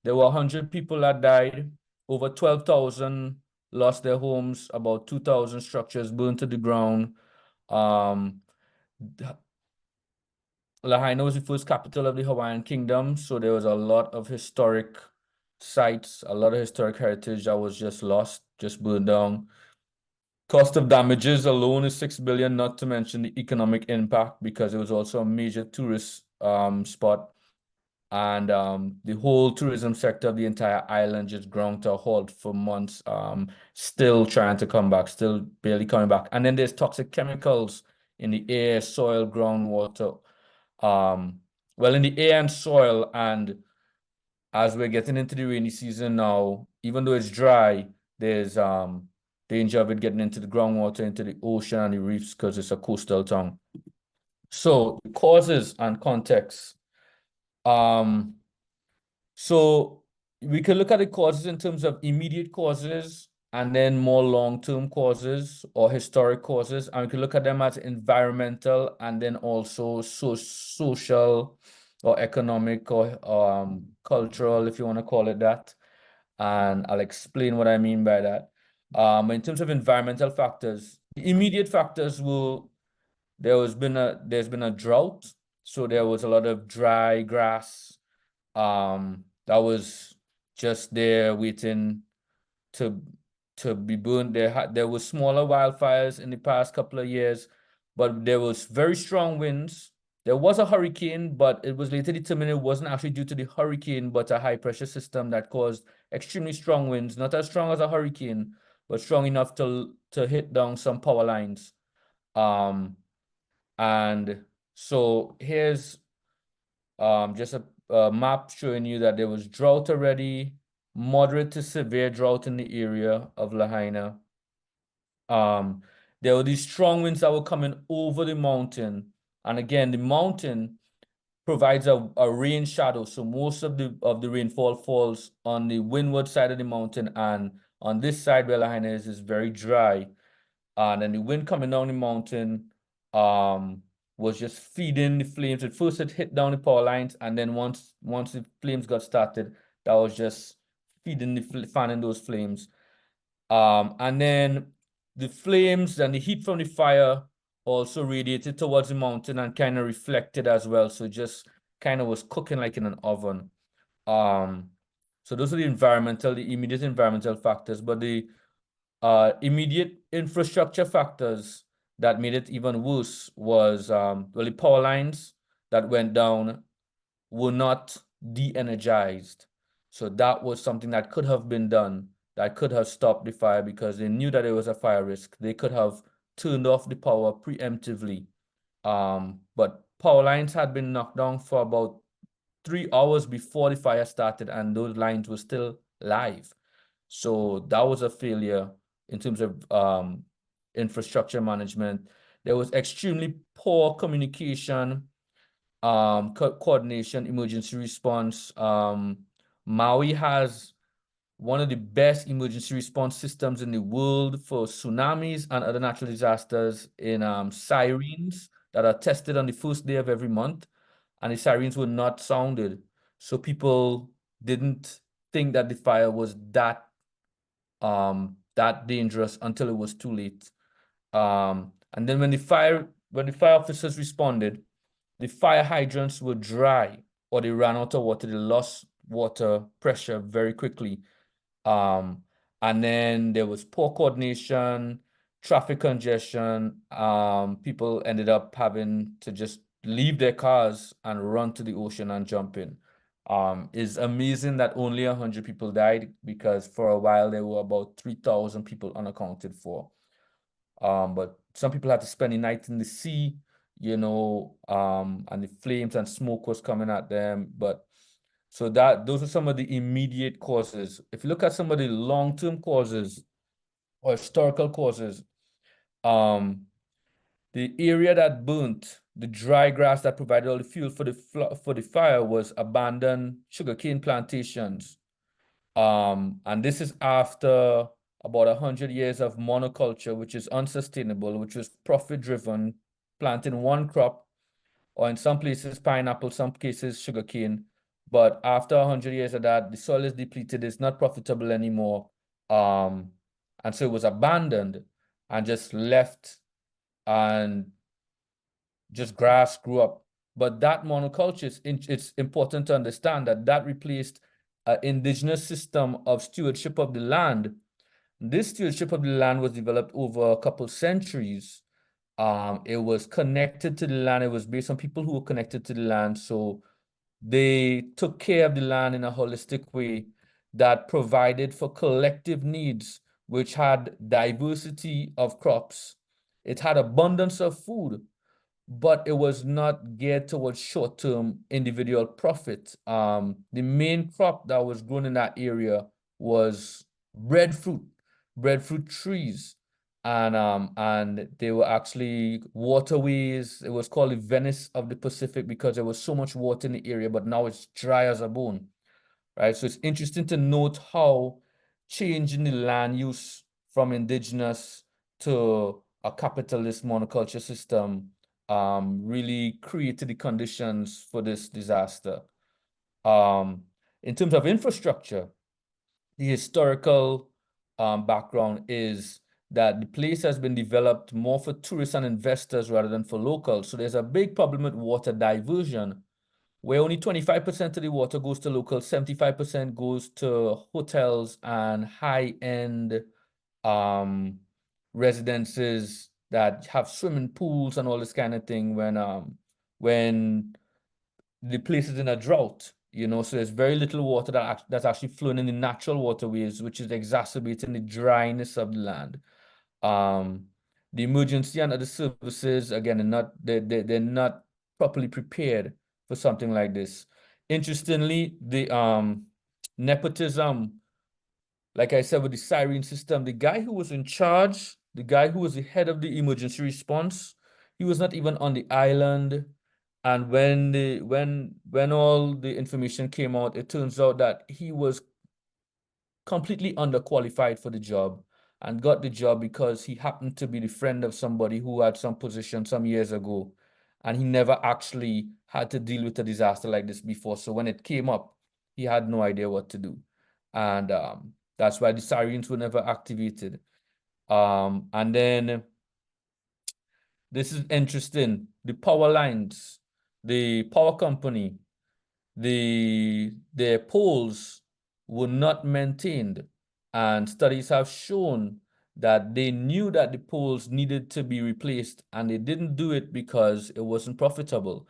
There were 100 people that died. Over 12,000 lost their homes. About 2,000 structures burned to the ground. Um, Lahaina was the first capital of the Hawaiian Kingdom, so there was a lot of historic sites, a lot of historic heritage that was just lost, just burned down. Cost of damages alone is 6 billion, not to mention the economic impact because it was also a major tourist spot. And the whole tourism sector of the entire island just ground to a halt for months, still trying to come back, still barely coming back. And then there's toxic chemicals in the air, soil, groundwater. Well, in the air and soil, and as we're getting into the rainy season now, even though it's dry, there's danger of it getting into the groundwater, into the ocean and the reefs because it's a coastal town. So causes and context. Um, so we can look at the causes in terms of immediate causes and then more long-term causes or historic causes. And we can look at them as environmental and then also social or economic or cultural, if you want to call it that. And I'll explain what I mean by that. In terms of environmental factors, the immediate factors will there's been a drought, so there was a lot of dry grass that was just there waiting to be burned. There was smaller wildfires in the past couple of years, but there was very strong winds. There was a hurricane, but it was later determined it wasn't actually due to the hurricane, but a high pressure system that caused extremely strong winds, not as strong as a hurricane, but strong enough to hit down some power lines. And so here's just a map showing you that there was drought already, moderate to severe drought in the area of Lahaina. There were these strong winds that were coming over the mountain. And again, the mountain provides a rain shadow. So most of the rainfall falls on the windward side of the mountain, and on this side where Lahaina is very dry. And then the wind coming down the mountain was just feeding the flames. At first it hit down the power lines, and then once the flames got started, that was just fanning those flames. And then the flames and the heat from the fire also radiated towards the mountain and kind of reflected as well. So just kind of was cooking like in an oven. So those are the immediate environmental factors, but the immediate infrastructure factors that made it even worse was well, the power lines that went down were not de-energized. So that was something that could have been done, that could have stopped the fire because they knew that there was a fire risk. They could have turned off the power preemptively. But power lines had been knocked down for about 3 hours before the fire started, and those lines were still live. So that was a failure in terms of infrastructure management. There was extremely poor communication, coordination, emergency response. Maui has one of the best emergency response systems in the world for tsunamis and other natural disasters in sirens that are tested on the first day of every month, and the sirens were not sounded. So people didn't think that the fire was that dangerous until it was too late. And then when the fire officers responded, the fire hydrants were dry or they ran out of water. They lost water pressure very quickly. And then there was poor coordination, traffic congestion. People ended up having to just leave their cars and run to the ocean and jump in. It's amazing that only 100 people died because for a while there were about 3,000 people unaccounted for. But some people had to spend the night in the sea, and the flames and smoke was coming at them. But so those are some of the immediate causes. If you look at some of the long-term causes or historical causes, the area that burnt, the dry grass that provided all the fuel for the fire was abandoned sugarcane plantations. And this is after about 100 years of monoculture, which is unsustainable, which was profit-driven, planting one crop, or in some places pineapple, some cases sugarcane. But after 100 years of that, the soil is depleted, it's not profitable anymore. And so it was abandoned and just left, and just grass grew up. But that monoculture, it's important to understand that that replaced an indigenous system of stewardship of the land. This stewardship of the land was developed over a couple centuries. It was connected to the land. It was based on people who were connected to the land. So they took care of the land in a holistic way that provided for collective needs, which had diversity of crops. It had abundance of food, but it was not geared towards short-term individual profit. The main crop that was grown in that area was breadfruit trees, and they were actually waterways. It was called the Venice of the Pacific because there was so much water in the area, but now it's dry as a bone, right? So it's interesting to note how changing the land use from indigenous to a capitalist monoculture system really created the conditions for this disaster. In terms of infrastructure, the historical background is that the place has been developed more for tourists and investors rather than for locals. So there's a big problem with water diversion, where only 25% of the water goes to locals, 75% goes to hotels and high-end residences that have swimming pools and all this kind of thing when the place is in a drought, so there's very little water that's actually flowing in the natural waterways, which is exacerbating the dryness of the land. The emergency and other services, again, they're not properly prepared for something like this. Interestingly, the nepotism, like I said, with the siren system, the guy who was in charge, the guy who was the head of the emergency response, he was not even on the island. And when all the information came out, it turns out that he was completely underqualified for the job, and got the job because he happened to be the friend of somebody who had some position some years ago, and he never actually had to deal with a disaster like this before. So when it came up, he had no idea what to do. And that's why the sirens were never activated. And then this is interesting. The power lines, the power company, their poles were not maintained, and studies have shown that they knew that the poles needed to be replaced, and they didn't do it because it wasn't profitable.